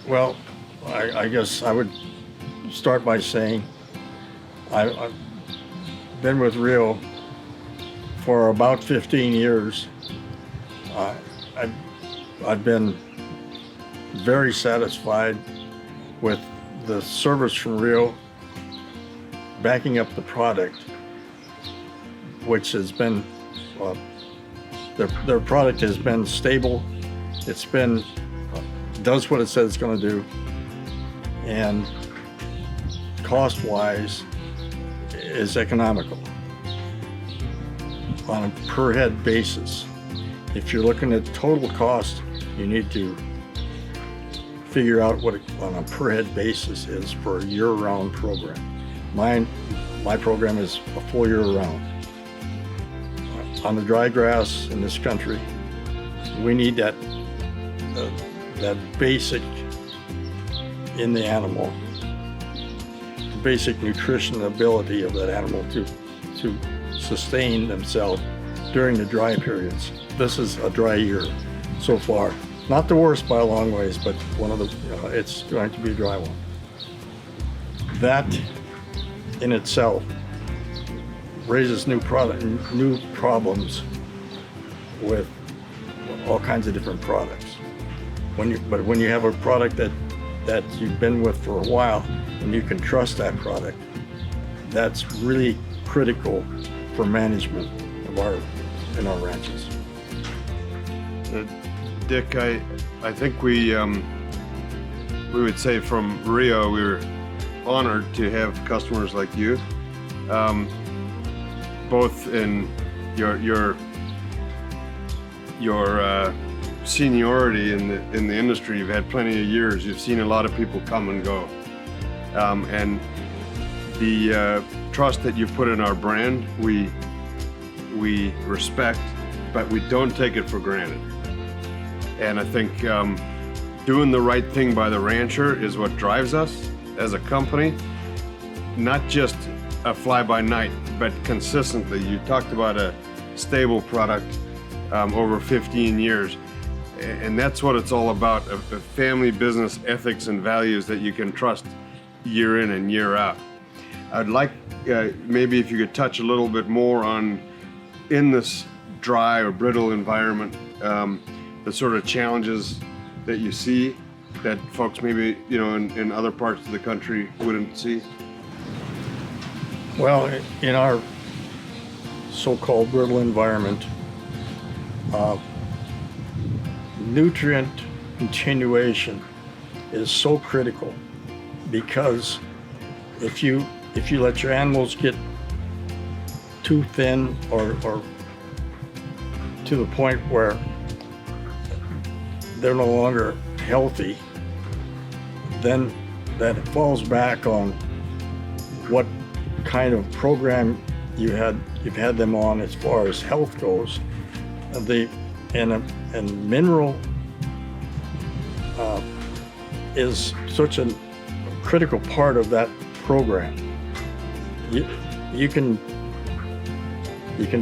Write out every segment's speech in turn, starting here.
Well, I guess I would start by saying I've been with Rio for about 15 years. I've been very satisfied with the service from Rio, backing up the product, which has been, their product has been stable. It's been, does what it says it's going to do, and cost-wise is economical on a per head basis. If you're looking at total cost, you need to figure out what it, on a per head basis is for a year-round program. My program is a full year-round. On the dry grass in this country, we need that basic in the animal, the basic nutrition ability of that animal to sustain themselves during the dry periods. This is a dry year so far. Not the worst by a long ways, but one of the, it's going to be a dry one. That in itself raises new problems with all kinds of different products. But when you have a product that you've been with for a while and you can trust that product, that's really critical for management in our ranches. Dick, I think we would say from Rio, we were honored to have customers like you, both in your seniority in the industry. You've had plenty of years. You've seen a lot of people come and go, and the trust that you put in our brand, we respect, but we don't take it for granted. And I think doing the right thing by the rancher is what drives us as a company, not just a fly-by-night, but consistently. You talked about a stable product over 15 years, and that's what it's all about, a family business ethics and values that you can trust year in and year out. I'd like maybe if you could touch a little bit more on, in this dry or brittle environment, the sort of challenges that you see that folks maybe, in other parts of the country wouldn't see? Well, in our so-called brittle environment, nutrient continuation is so critical, because if you let your animals get too thin or to the point where they're no longer healthy, then that falls back on what kind of program you've had them on as far as health goes. And mineral is such a critical part of that program. You can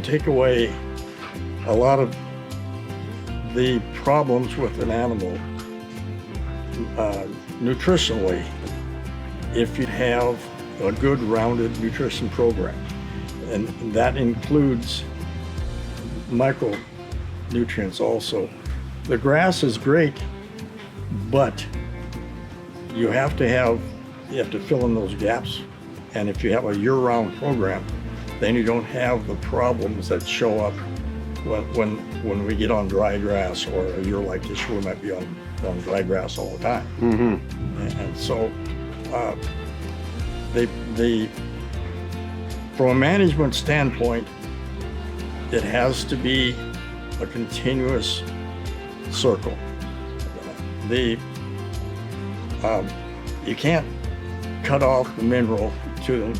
take away a lot of the problems with an animal nutritionally if you have a good rounded nutrition program, and that includes micronutrients also. The grass is great, but you have to fill in those gaps, and if you have a year-round program, then you don't have the problems that show up when we get on dry grass, or a year like this year we might be on dry grass all the time. Mm-hmm. And so from a management standpoint, it has to be a continuous circle. You can't cut off the mineral to them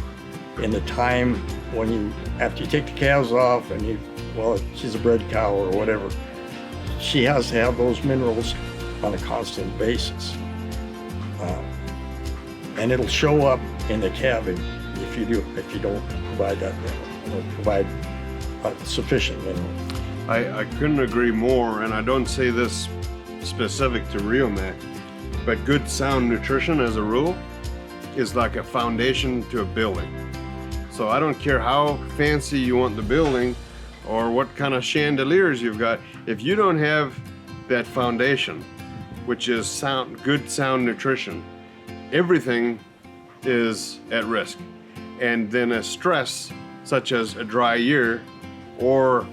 in the time when after you take the calves off and she's a bred cow or whatever, she has to have those minerals on a constant basis. And it'll show up in the calving if you don't provide that mineral, or provide sufficient mineral. I couldn't agree more, and I don't say this specific to Riomax, But good sound nutrition as a rule is like a foundation to a building. So I don't care how fancy you want the building or what kind of chandeliers you've got. If you don't have that foundation, which is good sound nutrition, everything is at risk. And then a stress such as a dry year or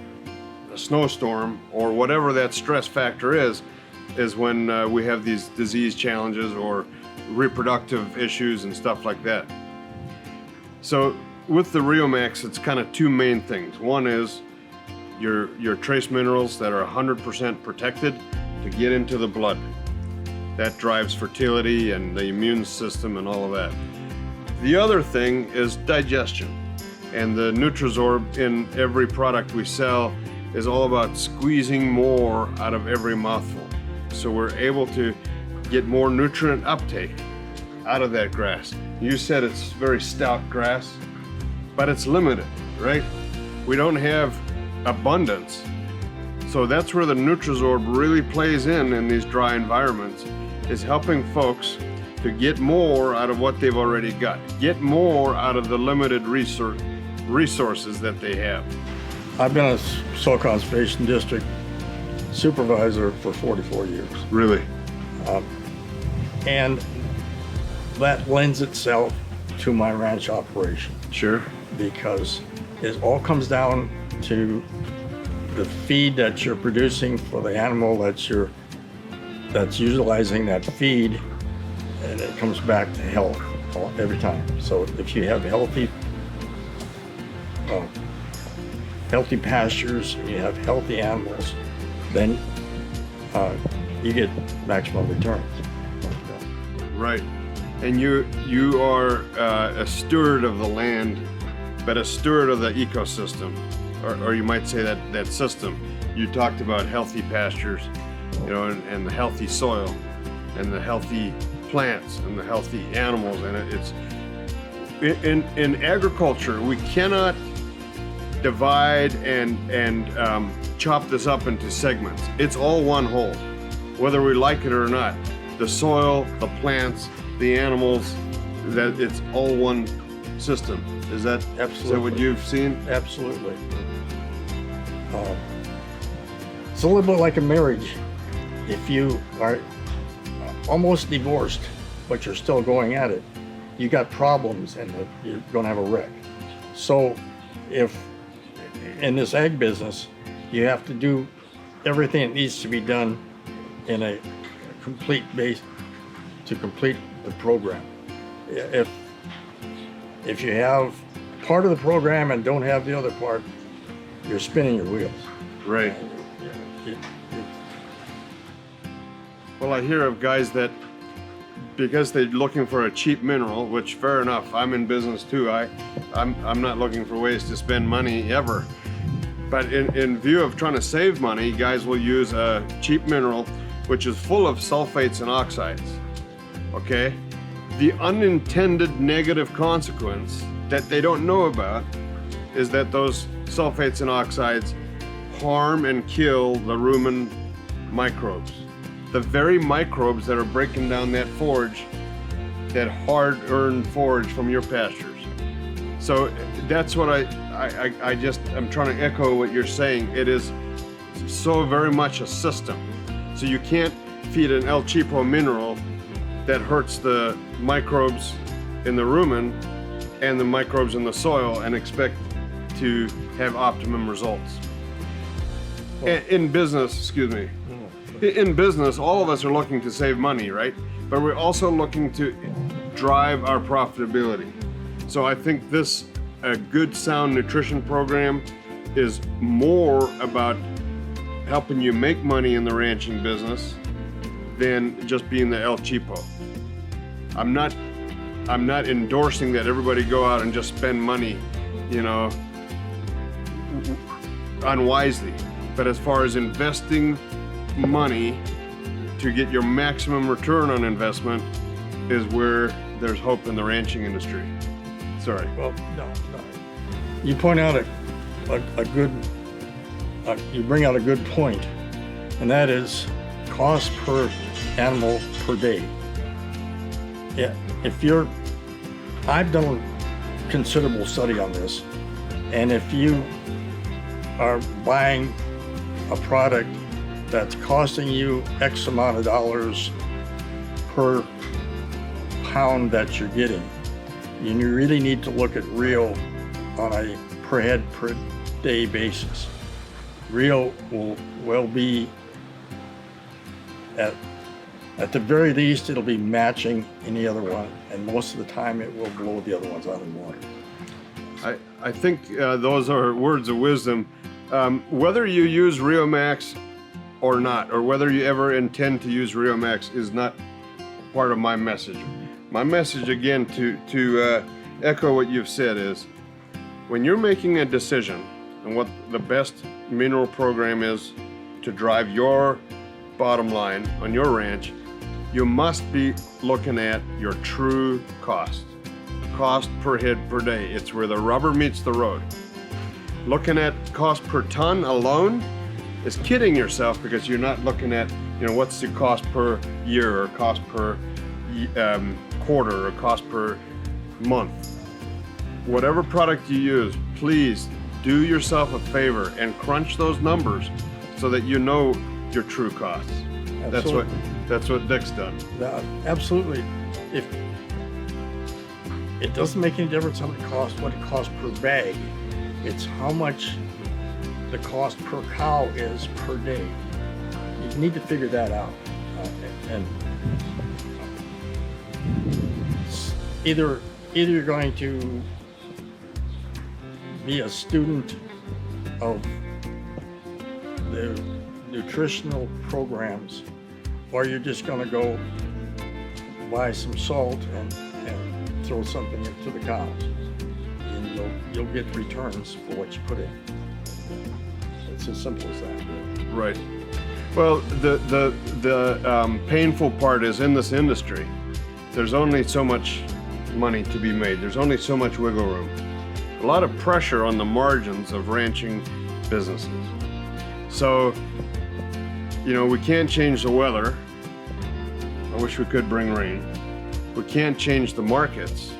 a snowstorm or whatever that stress factor is when we have these disease challenges or reproductive issues and stuff like that. So with the Riomax, it's kind of two main things. One is your trace minerals that are 100% protected to get into the blood. That drives fertility and the immune system and all of that. The other thing is digestion. And the Nutrizorb in every product we sell is all about squeezing more out of every mouthful. So we're able to get more nutrient uptake out of that grass. You said it's very stout grass, but it's limited, right? We don't have abundance. So that's where the Nutrizorb really plays in these dry environments, is helping folks to get more out of what they've already got, get more out of the limited resources that they have. I've been a soil conservation district supervisor for 44 years. Really? And that lends itself to my ranch operation. Sure. Because it all comes down to the feed that you're producing for the animal that's utilizing that feed, and it comes back to health every time. So if you have healthy pastures, you have healthy animals, then you get maximum returns. Right. And you are a steward of the land, but a steward of the ecosystem, or you might say that system. You talked about healthy pastures, and the healthy soil, and the healthy plants, and the healthy animals, and it's in agriculture we cannot divide and chop this up into segments. It's all one whole, whether we like it or not. The soil, the plants, the animals, that it's all one system. Is that what you've seen? Absolutely. It's a little bit like a marriage. If you are almost divorced, but you're still going at it, you got problems and you're going to have a wreck. So if in this ag business, you have to do everything that needs to be done in a complete base to complete the program. If you have part of the program and don't have the other part, you're spinning your wheels. Right. Well, I hear of guys that, because they're looking for a cheap mineral, which fair enough, I'm in business too. I'm not looking for ways to spend money ever. But in view of trying to save money, guys will use a cheap mineral which is full of sulfates and oxides. Okay? The unintended negative consequence that they don't know about is that those sulfates and oxides harm and kill the rumen microbes. The very microbes that are breaking down that forage, that hard-earned forage from your pastures. So that's what I'm trying to echo what you're saying. It is so very much a system. So you can't feed an El Cheapo mineral that hurts the microbes in the rumen and the microbes in the soil and expect to have optimum results. In business, in business, all of us are looking to save money, right? But we're also looking to drive our profitability. So I think a good sound nutrition program is more about helping you make money in the ranching business than just being the El Cheapo. I'm not endorsing that everybody go out and just spend money, unwisely. But as far as investing money to get your maximum return on investment is where there's hope in the ranching industry. Sorry. Well, no. You point out you bring out a good point, and that is cost per animal per day. Yeah, I've done a considerable study on this, and if you are buying a product that's costing you X amount of dollars per pound that you're getting, you really need to look at Rio on a per head per day basis. Rio will be at the very least, it'll be matching any other one, and most of the time it will blow the other ones out of the water. I think those are words of wisdom. Whether you use Riomax or not, or whether you ever intend to use Riomax is not part of my message. My message, again, to echo what you've said, is when you're making a decision on what the best mineral program is to drive your bottom line on your ranch, you must be looking at your true cost per head per day. It's where the rubber meets the road. Looking at cost per ton alone is kidding yourself, because you're not looking at, what's the cost per year, or cost per quarter, or cost per month. Whatever product you use, please do yourself a favor and crunch those numbers so that you know your true costs. Absolutely. That's what Dick's done. Absolutely. If it doesn't make any difference what it costs per bag, it's how much the cost per cow is per day. You need to figure that out. And either you're going to be a student of the nutritional programs, or you're just going to go buy some salt and throw something into the cows, and you'll get returns for what you put in. It's as simple as that. Right. Well, the painful part is, in this industry, there's only so much money to be made. There's only so much wiggle room. A lot of pressure on the margins of ranching businesses. So, we can't change the weather. I wish we could bring rain. We can't change the markets.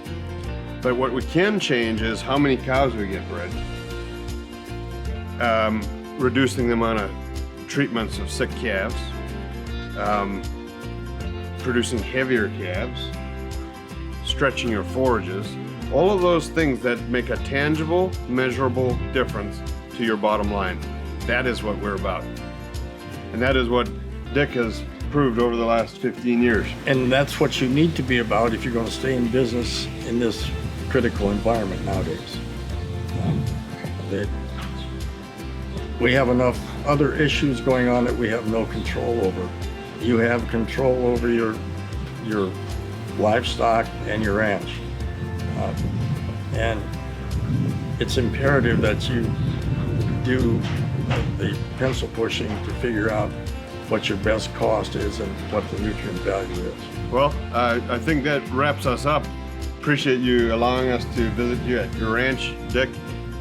But what we can change is how many cows we get bred. Reducing the amount of treatments of sick calves. Producing heavier calves. Stretching your forages. All of those things that make a tangible, measurable difference to your bottom line. That is what we're about. And that is what Dick has proved over the last 15 years. And that's what you need to be about if you're going to stay in business in this critical environment nowadays. We have enough other issues going on that we have no control over. You have control over your livestock and your ranch. And it's imperative that you do the pencil pushing to figure out what your best cost is and what the nutrient value is. Well, I think that wraps us up. Appreciate you allowing us to visit you at your ranch, Dick.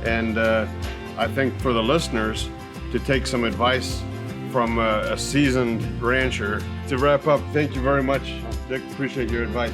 And I think for the listeners to take some advice from a seasoned rancher. To wrap up, thank you very much, Dick. Appreciate your advice.